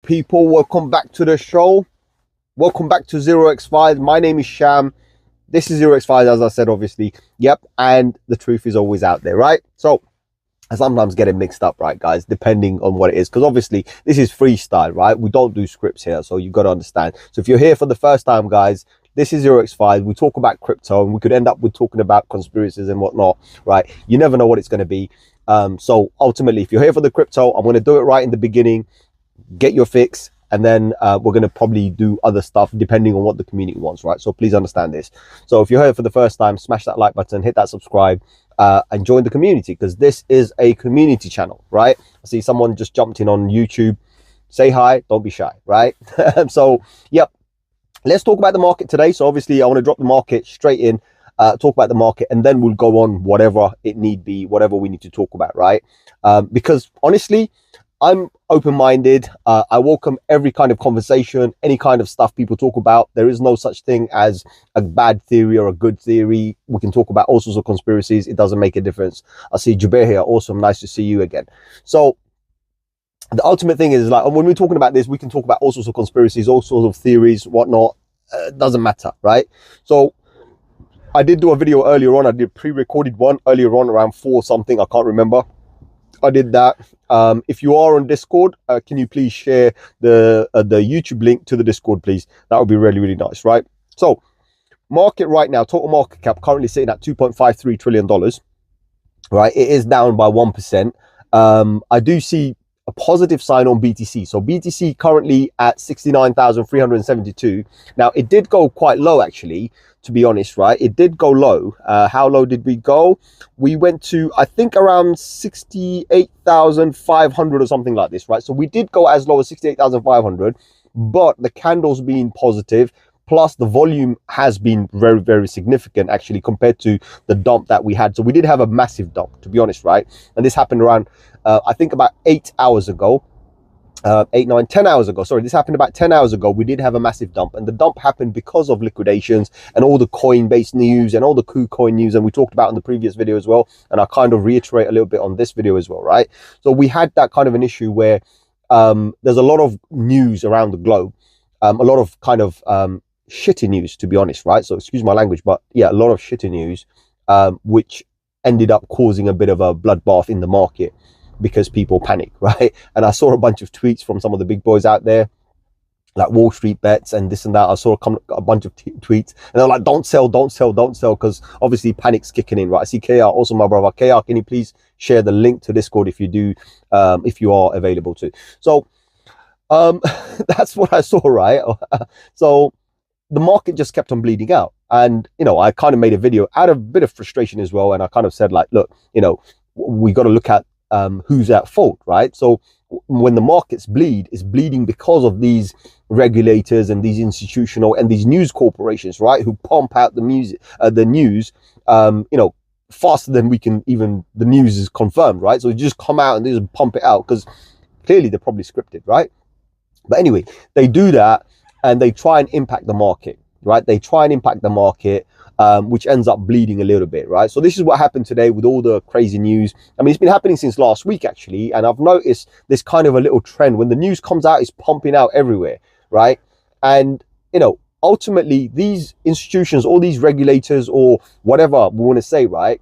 people? Welcome back to the show. Welcome back to 0xfiles. My name is Sham. This is 0xfiles, as I said, obviously. Yep, and the truth is always out there, right? So I sometimes get it mixed up, right, guys, depending on what it is, because obviously this is freestyle, right? We don't do scripts here, so you've got to understand. So if you're here for the first time, guys, this is 0xfiles. We talk about crypto, and we could end up with talking about conspiracies and whatnot, right? You never know what it's going to be. So ultimately, if you're here for the crypto, I'm going to do it right in the beginning, get your fix, and then we're going to probably do other stuff depending on what the community wants, right? So please understand this. So if you're here for the first time, smash that like button, hit that subscribe, and join the community, because this is a community channel, right? I see someone just jumped in on YouTube. Say hi, don't be shy, right? So yep, let's talk about the market today. So obviously I want to drop the market straight in, talk about the market, and then we'll go on whatever it need be, whatever we need to talk about, right? Because honestly, I'm open-minded. I welcome every kind of conversation, any kind of stuff people talk about. There is no such thing as a bad theory or a good theory. We can talk about all sorts of conspiracies. It doesn't make a difference. I see Jubair here. Awesome. Nice to see you again. So the ultimate thing is, like, when we're talking about this, we can talk about all sorts of conspiracies, all sorts of theories, whatnot. Doesn't matter, right? So I did do a video earlier on. I did pre-recorded one earlier on around 4 something. I can't remember. I did that. If you are on Discord, can you please share the YouTube link to the Discord, please? That would be really, really nice, right? So market right now, total market cap currently sitting at $2.53 trillion, right? It is down by 1%. I do see a positive sign on BTC. So BTC currently at 69,372. Now it did go quite low, actually, to be honest, right? It did go low. How low did we go? We went to, I think, around 68,500 or something like this, right? So we did go as low as 68,500, but the candles being positive, plus the volume has been very, very significant, actually, compared to the dump that we had. So we did have a massive dump, to be honest, right? And this happened around, I think, about 8 hours ago. 8, 9, 10 hours ago. Sorry, this happened about 10 hours ago. We did have a massive dump, and the dump happened because of liquidations and all the Coinbase news and all the KuCoin news, and we talked about in the previous video as well, and I kind of reiterate a little bit on this video as well, right? So we had that kind of an issue where there's a lot of news around the globe, a lot of kind of shitty news, to be honest, right? So excuse my language, but yeah, a lot of shitty news, which ended up causing a bit of a bloodbath in the market because people panic, right? And I saw a bunch of tweets from some of the big boys out there, like Wall Street Bets and this and that. I saw a bunch of tweets, and they're like, don't sell, don't sell, don't sell, because obviously panic's kicking in, right? I see KR, also my brother. KR, can you please share the link to Discord if you do, if you are available to? So that's what I saw, right? So the market just kept on bleeding out. And, you know, I kind of made a video out of a bit of frustration as well. And I kind of said, like, look, you know, we got to look at who's at fault, right? So when the markets bleed, it's bleeding because of these regulators and these institutional and these news corporations, right, who pump out the news, you know, faster than we can even, the news is confirmed, right? So you just come out and they just pump it out because clearly they're probably scripted, right? But anyway, they do that and they try and impact the market, right? They try and impact the market, which ends up bleeding a little bit, right? So this is what happened today with all the crazy news. I mean, it's been happening since last week, actually, and I've noticed this kind of a little trend. When the news comes out, it's pumping out everywhere, right? And, you know, ultimately, these institutions, all these regulators or whatever we want to say, right,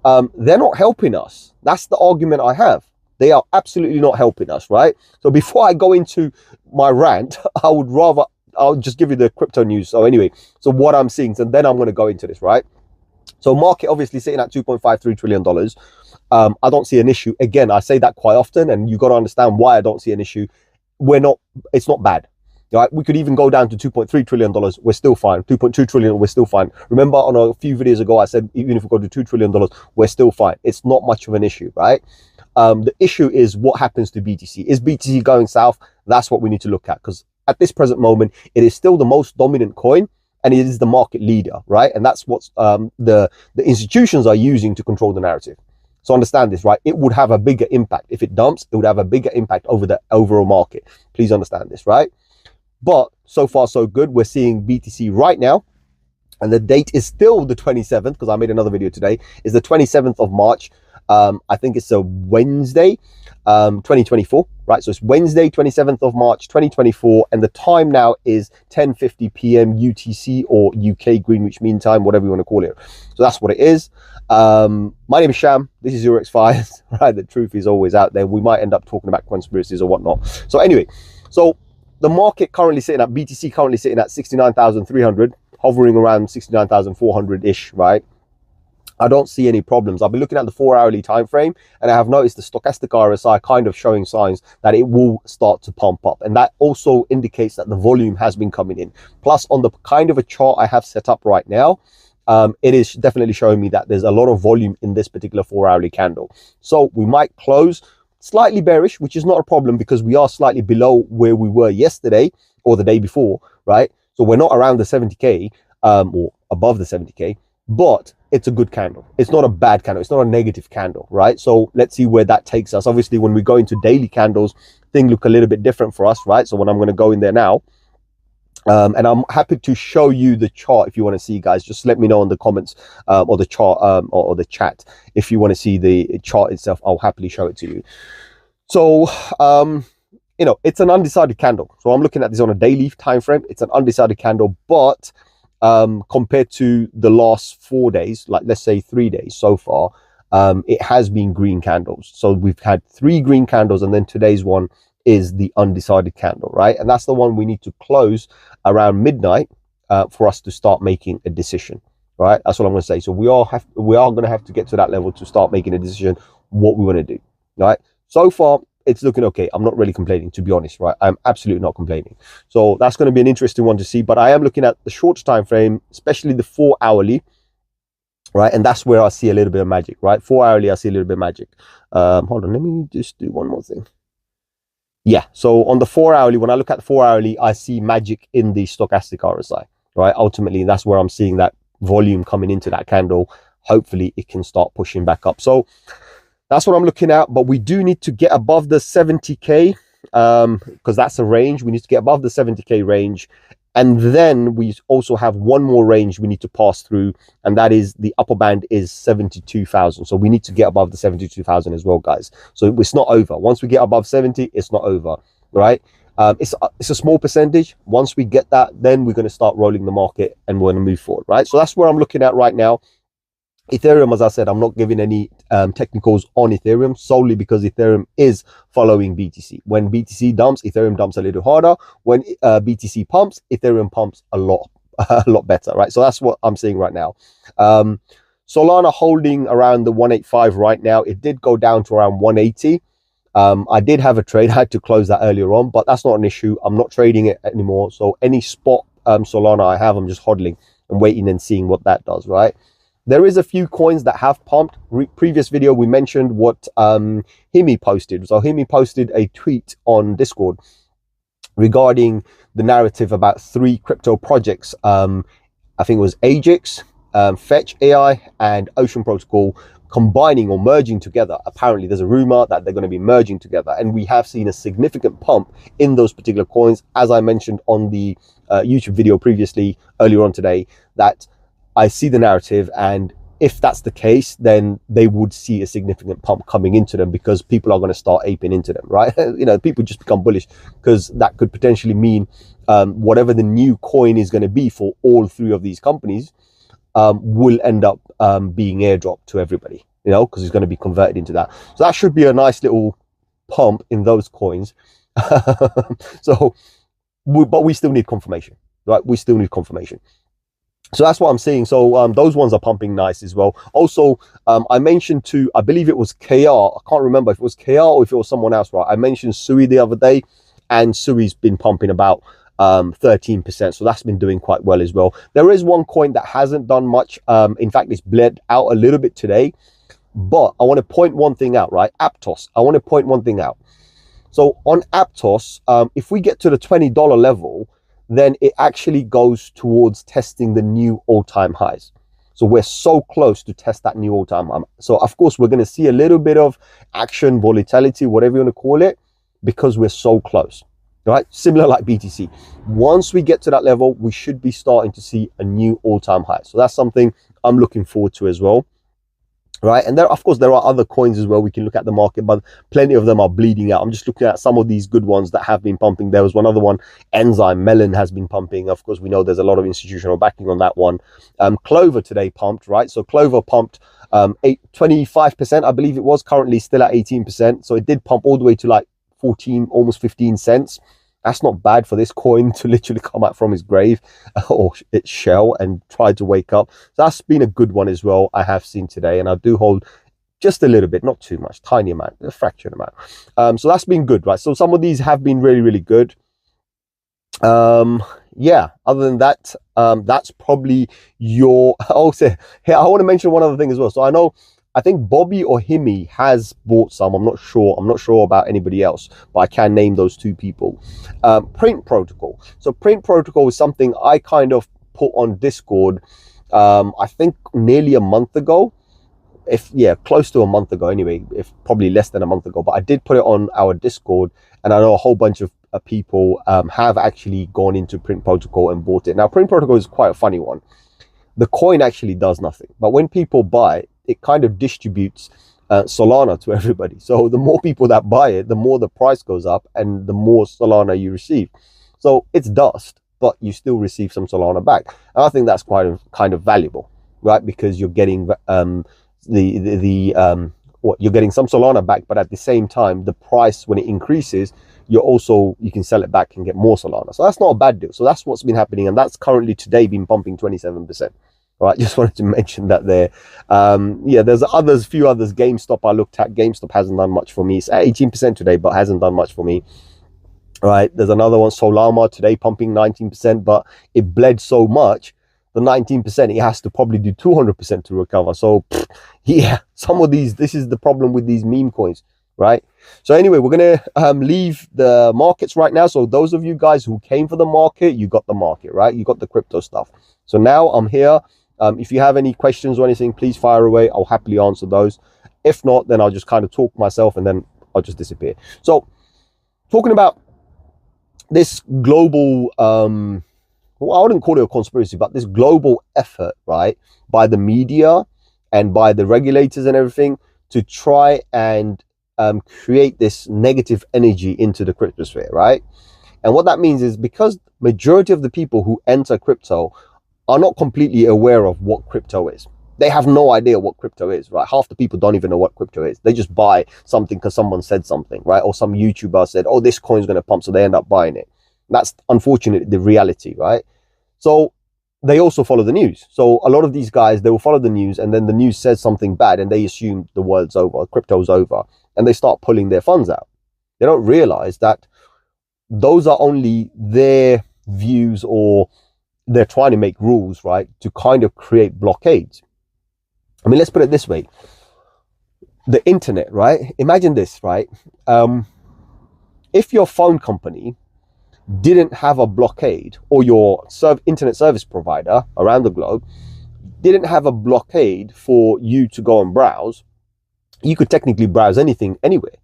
they're not helping us. That's the argument I have. They are absolutely not helping us, right? So before I go into my rant, I'll just give you the crypto news. So anyway, so what I'm seeing, and then I'm going to go into this, right? So market obviously sitting at $2.53 trillion. I don't see an issue. Again, I say that quite often, and you got to understand why I don't see an issue. It's not bad, right? We could even go down to $2.3 trillion. We're still fine. 2.2 trillion, we're still fine. Remember on a few videos ago, I said, even if we go to $2 trillion, we're still fine. It's not much of an issue, right? The issue is what happens to BTC. Is BTC going south? That's what we need to look at, because at this present moment, it is still the most dominant coin, and it is the market leader, right? And that's what the institutions are using to control the narrative. So understand this, right? It would have a bigger impact. If it dumps, it would have a bigger impact over the overall market. Please understand this, right? But so far, so good. We're seeing BTC right now, and the date is still the 27th, because I made another video today, is the 27th of March. I think it's a Wednesday, 2024, right? So it's Wednesday, 27th of March, 2024, and the time now is 10:50 p.m. UTC, or UK Greenwich Mean Time, whatever you want to call it. So that's what it is. My name is Sham. This is 0xfiles, right? The truth is always out there. We might end up talking about conspiracies or whatnot. So anyway, so the market currently sitting at BTC, currently sitting at 69,300, hovering around 69,400-ish, right? I don't see any problems. I've been looking at the 4-hourly time frame, and I have noticed the stochastic RSI kind of showing signs that it will start to pump up, and that also indicates that the volume has been coming in. Plus, on the kind of a chart I have set up right now, it is definitely showing me that there's a lot of volume in this particular 4-hourly candle. So we might close slightly bearish, which is not a problem because we are slightly below where we were yesterday or the day before, right? So we're not around the 70k or above the 70k, but it's a good candle. It's not a bad candle. It's not a negative candle, right? So let's see where that takes us. Obviously, when we go into daily candles, things look a little bit different for us, right? So when I'm going to go in there now, and I'm happy to show you the chart if you want to see, guys. Just let me know in the comments or the chart or the chat if you want to see the chart itself. I'll happily show it to you. So you know, it's an undecided candle. So I'm looking at this on a daily time frame. It's an undecided candle, but compared to the last 4 days, like let's say 3 days so far, it has been green candles. So we've had 3 green candles, and then today's one is the undecided candle, right? And that's the one we need to close around midnight for us to start making a decision, right? That's what I'm going to say. So we are going to have to get to that level to start making a decision what we want to do, right? So far, it's looking okay. I'm not really complaining, to be honest, right? I'm absolutely not complaining. So that's going to be an interesting one to see. But I am looking at the short time frame, especially the 4-hourly, right? And that's where I see a little bit of magic, right? 4-hourly, I see a little bit of magic. Hold on, let me just do one more thing. Yeah, so on the 4-hourly, when I look at the 4-hourly, I see magic in the stochastic RSI, right? Ultimately, that's where I'm seeing that volume coming into that candle. Hopefully, it can start pushing back up. So that's what I'm looking at, but we do need to get above the 70k because that's a range. We need to get above the 70k range, and then we also have one more range we need to pass through, and that is the upper band is 72,000. So we need to get above the 72,000 as well, guys. So it's not over. Once we get above 70, it's not over, right? It's a small percentage. Once we get that, then we're going to start rolling the market and we're going to move forward, right? So that's where I'm looking at right now. Ethereum, as I said, I'm not giving any technicals on Ethereum solely because Ethereum is following BTC. When BTC dumps, Ethereum dumps a little harder. When BTC pumps, Ethereum pumps a lot better, right? So that's what I'm seeing right now. Solana holding around the 185 right now. It did go down to around 180. I did have a trade. I had to close that earlier on, but that's not an issue. I'm not trading it anymore. So any spot Solana I have, I'm just hodling and waiting and seeing what that does, right? There is a few coins that have pumped. Previous video, we mentioned what Himi posted. So Himi posted a tweet on Discord regarding the narrative about 3 crypto projects. I think it was Ajax, Fetch AI, and Ocean Protocol combining or merging together. Apparently, there's a rumor that they're going to be merging together. And we have seen a significant pump in those particular coins. As I mentioned on the YouTube video previously, earlier on today, that I see the narrative, and if that's the case, then they would see a significant pump coming into them because people are going to start aping into them, right? You know, people just become bullish because that could potentially mean whatever the new coin is going to be for all 3 of these companies will end up being airdropped to everybody, you know, because it's going to be converted into that. So that should be a nice little pump in those coins. So, but we still need confirmation, right? We still need confirmation. So that's what I'm seeing. So those ones are pumping nice as well. Also, I mentioned to, I believe it was KR. I can't remember if it was KR or if it was someone else, right? I mentioned Sui the other day, and Sui's been pumping about 13%. So that's been doing quite well as well. There is one coin that hasn't done much. In fact, it's bled out a little bit today. But I want to point one thing out, right? Aptos. I want to point one thing out. So on Aptos, if we get to the $20 level, then it actually goes towards testing the new all-time highs. So we're so close to test that new all-time high. So of course, we're going to see a little bit of action, volatility, whatever you want to call it, because we're so close, right? Similar like BTC. Once we get to that level, we should be starting to see a new all-time high. So that's something I'm looking forward to as well. right? And there, of course, there are other coins as well. We can look at the market, but plenty of them are bleeding out. I'm just looking at some of these good ones that have been pumping. There was one other one, Enzyme Melon, has been pumping. Of course, we know there's a lot of institutional backing on that one. Clover today pumped, right? So Clover pumped 25%, I believe it was, currently still at 18%. So it did pump all the way to like 14, almost 15 cents. That's not bad for this coin to literally come out from his grave or its shell and try to wake up. So that's been a good one as well, I have seen today. And I do hold just a little bit, not too much, tiny amount, a fraction amount. So that's been good, right? So some of these have been really, really good. Yeah, other than that, that's probably your... Also, here, I want to mention one other thing as well. So I think Bobby or Himi has bought some. I'm not sure about anybody else, but I can name those two people. Print Protocol. So Print Protocol is something I kind of put on Discord, I think nearly a month ago. Close to a month ago anyway, if probably less than a month ago. But I did put it on our Discord, and I know a whole bunch of people have actually gone into Print Protocol and bought it. Now, Print Protocol is quite a funny one. The coin actually does nothing, but when people buy it, it kind of distributes Solana to everybody. So the more people that buy it, the more the price goes up and the more Solana you receive. So it's dust, but you still receive some Solana back. And I think that's kind of valuable, right? Because you're getting you're getting some Solana back, but at the same time, the price, when it increases, you can sell it back and get more Solana. So that's not a bad deal. So that's what's been happening, and that's currently today been pumping 27%. All right, just wanted to mention that there. There's a few others. GameStop I looked at. GameStop hasn't done much for me. It's at 18% today, but hasn't done much for me. All right, there's another one, Solana, today pumping 19%, but it bled so much, the 19%, it has to probably do 200% to recover. So yeah, some of these, this is the problem with these meme coins, right? So anyway, we're gonna leave the markets right now. So those of you guys who came for the market, you got the market, right? You got the crypto stuff. So now I'm here. If you have any questions or anything, please fire away. I'll happily answer those. If not, then I'll just kind of talk myself and then I'll just disappear. So talking about this global, well, I wouldn't call it a conspiracy, but this global effort, right, by the media and by the regulators and everything to try and create this negative energy into the cryptosphere, right? And what that means is, because majority of the people who enter crypto are not completely aware of what crypto is. They have no idea what crypto is, right? Half the people don't even know what crypto is. They just buy something because someone said something, right? Or some YouTuber said, oh, this coin's going to pump, so they end up buying it. That's unfortunately the reality, right? So they also follow the news. So a lot of these guys, they will follow the news, and then the news says something bad and they assume the world's over, crypto's over, and they start pulling their funds out. They don't realize that those are only their views, or they're trying to make rules, right, to kind of create blockades. I mean, let's put it this way. The internet, right? Imagine this, right? If your phone company didn't have a blockade, or your internet service provider around the globe didn't have a blockade for you to go and browse, you could technically browse anything anywhere.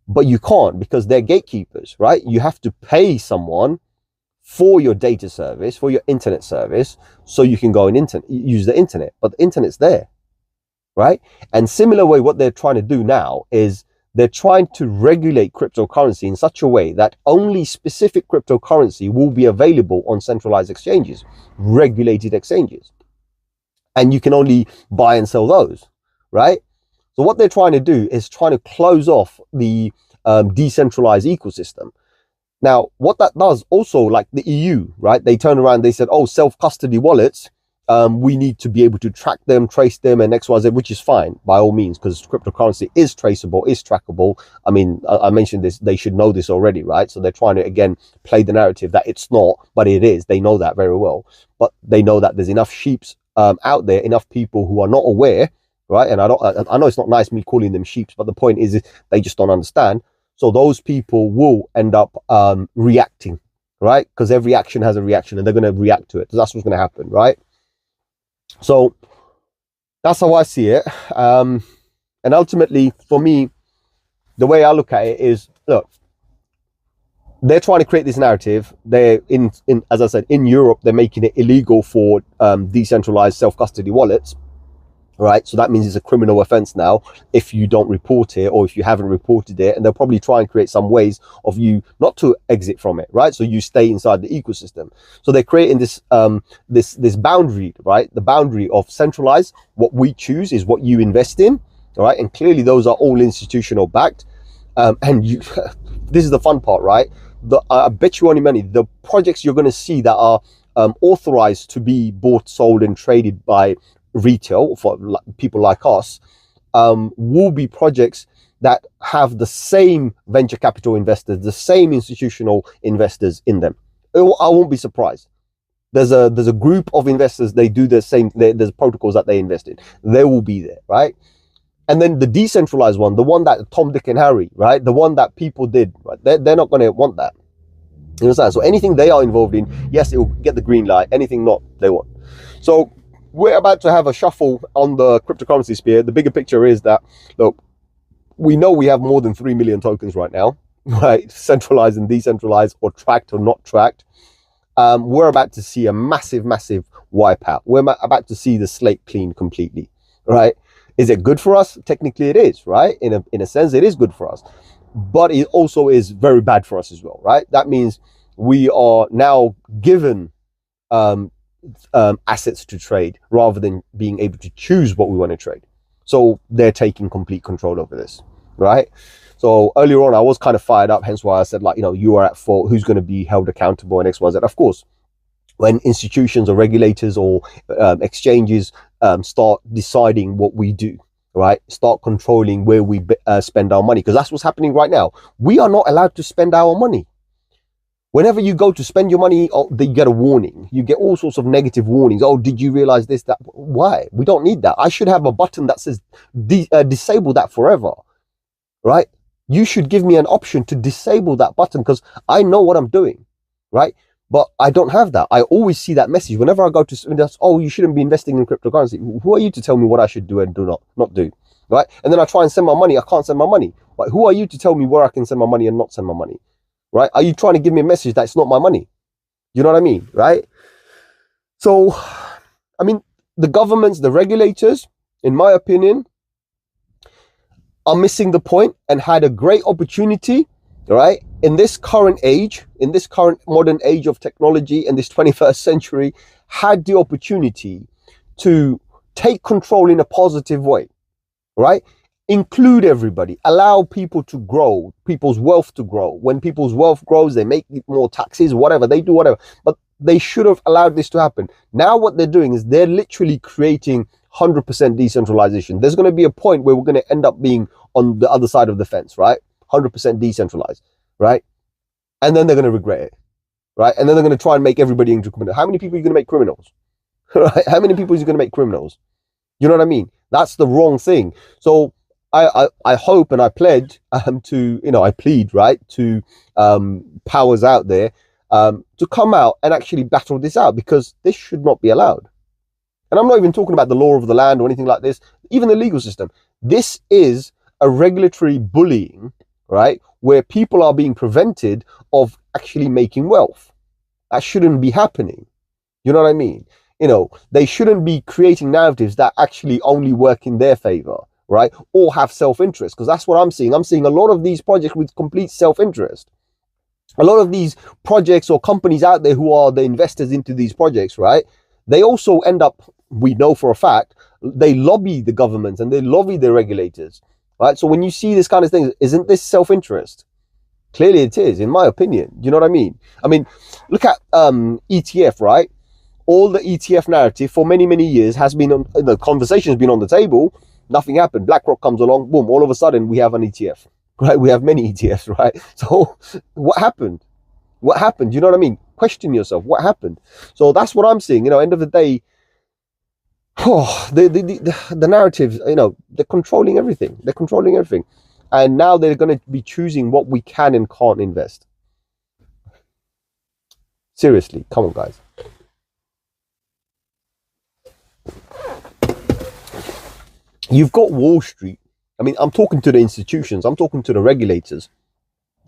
But you can't, because they're gatekeepers, right? You have to pay someone for your data service, for your internet service, so you can go and use the internet. But the internet's there, right? And similar way, what they're trying to do now is they're trying to regulate cryptocurrency in such a way that only specific cryptocurrency will be available on centralized exchanges, regulated exchanges. And you can only buy and sell those, right? So what they're trying to do is trying to close off the decentralized ecosystem. Now, what that does also, like the EU, right? They turn around, they said, oh, self-custody wallets, we need to be able to track them, trace them, and XYZ, which is fine by all means, because cryptocurrency is traceable, is trackable. I mean, I mentioned this, they should know this already, right? So they're trying to, again, play the narrative that it's not, but it is. They know that very well. But they know that there's enough sheeps out there, enough people who are not aware, right? And I know it's not nice me calling them sheeps, but the point is they just don't understand. So those people will end up reacting, right? Because every action has a reaction, and they're going to react to it. So that's what's going to happen, right? So that's how I see it. And ultimately, for me, the way I look at it is, look, they're trying to create this narrative. They're in as I said, in Europe, they're making it illegal for decentralized self-custody wallets. right? So that means it's a criminal offense now if you don't report it or if you haven't reported it, and they'll probably try and create some ways of you not to exit from it, right? So you stay inside the ecosystem. So they're creating this this boundary, right? The boundary of centralized, what we choose is what you invest in, all right? And clearly those are all institutional backed, and you this is the fun part, right? I bet you any money the projects you're going to see that are authorized to be bought, sold, and traded by retail for people like us will be projects that have the same venture capital investors, the same institutional investors in them. I won't be surprised. There's a group of investors. They do the same. There's protocols that they invest in. They will be there, right? And then the decentralized one, the one that Tom, Dick, and Harry, right? The one that people did, right? They're not going to want that. You understand? So anything they are involved in, yes, it will get the green light. Anything not, they won't. So we're about to have a shuffle on the cryptocurrency sphere. The bigger picture is that, look, we know we have more than 3 million tokens right now, right? Centralized and decentralized, or tracked or not tracked. We're about to see a massive, massive wipeout. We're about to see the slate clean completely, right? Is it good for us? Technically it is, right? In a sense, it is good for us. But it also is very bad for us as well, right? That means we are now given assets to trade rather than being able to choose what we want to trade. So they're taking complete control over this, right? So earlier on, I was kind of fired up, hence why I said, like, you are at fault. Who's going to be held accountable and X, Y, Z? Of course, when institutions or regulators or exchanges start deciding what we do, right? Start controlling where we spend our money, because that's what's happening right now. We are not allowed to spend our money. Whenever you go to spend your money, you get a warning. You get all sorts of negative warnings. Oh, did you realize this, that? Why? We don't need that. I should have a button that says disable that forever, right? You should give me an option to disable that button because I know what I'm doing, right? But I don't have that. I always see that message whenever I go to, oh, you shouldn't be investing in cryptocurrency. Who are you to tell me what I should do and do not do, right? And then I try and send my money. I can't send my money. But who are you to tell me where I can send my money and not send my money, right? Are you trying to give me a message that's not my money? You know what I mean, right? So, I mean, the governments, the regulators, in my opinion, are missing the point and had a great opportunity, right? In this current age, in this current modern age of technology, in this 21st century, had the opportunity to take control in a positive way, right? Include everybody, allow people to grow, people's wealth to grow. When people's wealth grows, they make more taxes, whatever, they do whatever. But they should have allowed this to happen. Now what they're doing is they're literally creating 100% decentralization. There's going to be a point where we're going to end up being on the other side of the fence, right? 100% decentralized, right? And then they're going to regret it, right? And then they're going to try and make everybody into criminals. How many people are you going to make criminals? Right? How many people are you going to make criminals? You know what I mean? That's the wrong thing. So I hope and I pledge to, I plead, right, to powers out there to come out and actually battle this out, because this should not be allowed. And I'm not even talking about the law of the land or anything like this, even the legal system. This is a regulatory bullying, right, where people are being prevented of actually making wealth. That shouldn't be happening. You know what I mean? They shouldn't be creating narratives that actually only work in their favor, right? Or have self-interest, because that's what I'm seeing. I'm seeing a lot of these projects with complete self-interest. A lot of these projects or companies out there who are the investors into these projects, right? They also end up, we know for a fact, they lobby the government and they lobby the regulators, right? So when you see this kind of thing, isn't this self-interest? Clearly it is, in my opinion. You know what I mean? I mean, look at ETF, right? All the ETF narrative for many, many years has been on, the conversation has been on the table. Nothing happened. BlackRock comes along, boom, all of a sudden we have an ETF, right? We have many ETFs, right? So what happened? What happened? You know what I mean? Question yourself, what happened? So that's what I'm seeing. End of the day, the narratives, they're controlling everything. They're controlling everything. And now they're going to be choosing what we can and can't invest. Seriously, come on, guys. You've got Wall Street. I mean, I'm talking to the institutions. I'm talking to the regulators.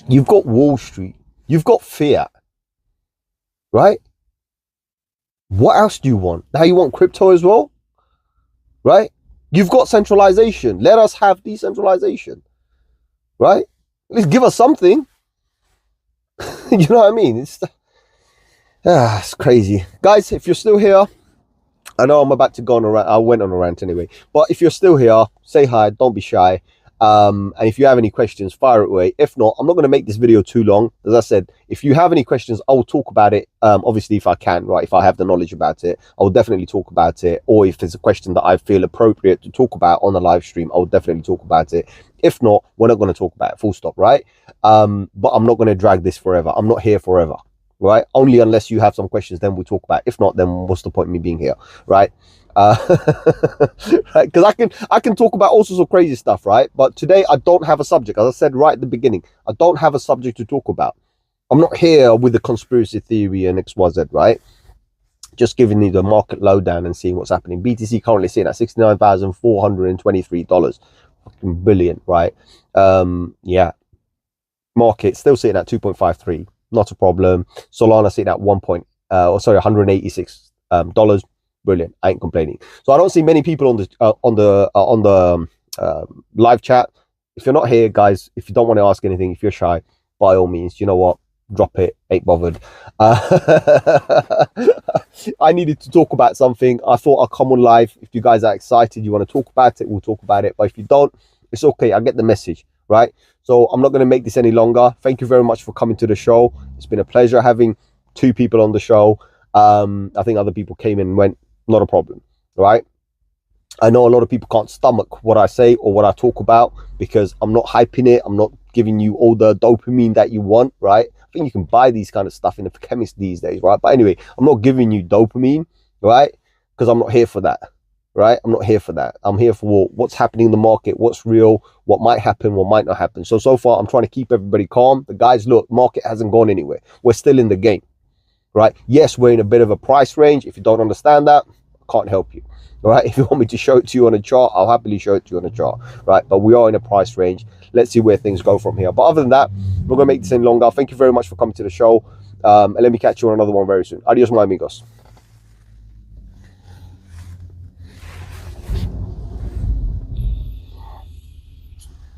You've got Wall Street. You've got fiat. Right? What else do you want? Now you want crypto as well? Right? You've got centralization. Let us have decentralization, right? At least give us something. You know what I mean? It's crazy. Guys, if you're still here, I know I'm about to go on a rant. I went on a rant anyway. But if you're still here, say hi. Don't be shy. And if you have any questions, fire it away. If not, I'm not going to make this video too long. As I said, if you have any questions, I will talk about it. Obviously, if I can, right? If I have the knowledge about it, I will definitely talk about it. Or if there's a question that I feel appropriate to talk about on the live stream, I will definitely talk about it. If not, we're not going to talk about it, full stop, right? But I'm not going to drag this forever. I'm not here forever, right? Only unless you have some questions, then we'll talk about it. If not, then what's the point of me being here, right? Right, because I can talk about all sorts of crazy stuff, right? But today I don't have a subject. As I said right at the beginning, I don't have a subject to talk about. I'm not here with the conspiracy theory and XYZ, right? Just giving you the market lowdown and seeing what's happening. BTC currently sitting at $69,423. Fucking brilliant, right? Yeah. Market still sitting at 2.53. Not a problem. Solana sitting at $186. Brilliant. I ain't complaining. So I don't see many people on the live chat. If you're not here, guys, if you don't want to ask anything, if you're shy, by all means, you know what, drop it. Ain't bothered. I needed to talk about something. I thought I'll come on live. If you guys are excited, you want to talk about it, we'll talk about it. But if you don't, it's okay. I get the message, right? So I'm not going to make this any longer. Thank you very much for coming to the show. It's been a pleasure having 2 people on the show. I think other people came in and went. Not a problem, right? I know a lot of people can't stomach what I say or what I talk about because I'm not hyping it. I'm not giving you all the dopamine that you want, right? I think you can buy these kind of stuff in the chemist these days, right? But anyway, I'm not giving you dopamine, right? Because I'm not here for that, right? I'm not here for that. I'm here for what's happening in the market, what's real, what might happen, what might not happen. So far, I'm trying to keep everybody calm. The guys, look, market hasn't gone anywhere. We're still in the game. Right? Yes, we're in a bit of a price range. If you don't understand that, I can't help you. All right? If you want me to show it to you on a chart, I'll happily show it to you on a chart. Right? But we are in a price range. Let's see where things go from here. But other than that, we're going to make this any longer. Thank you very much for coming to the show. And let me catch you on another one very soon. Adios, my amigos.